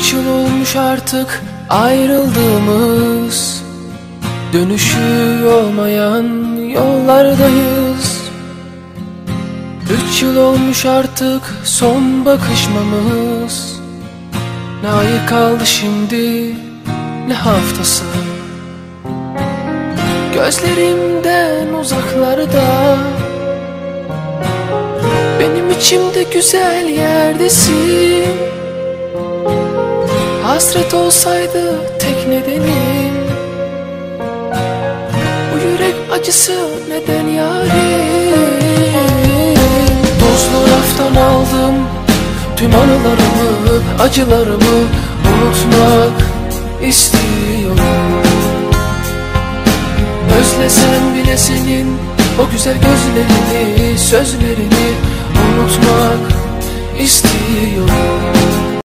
3 yıl olmuş artık ayrıldığımız, dönüşü olmayan yollardayız. 3 yıl olmuş artık son bakışmamız. Ne ayı kaldı şimdi, ne haftası. Gözlerimden uzaklarda, benim içimde güzel yerdesin. Hasret olsaydı tek nedenim, bu yürek acısı neden yarim? Tozlu raftan aldım tüm anılarımı, acılarımı unutmak istiyorum. Özlesem bile senin o güzel gözlerini, sözlerini unutmak istiyorum.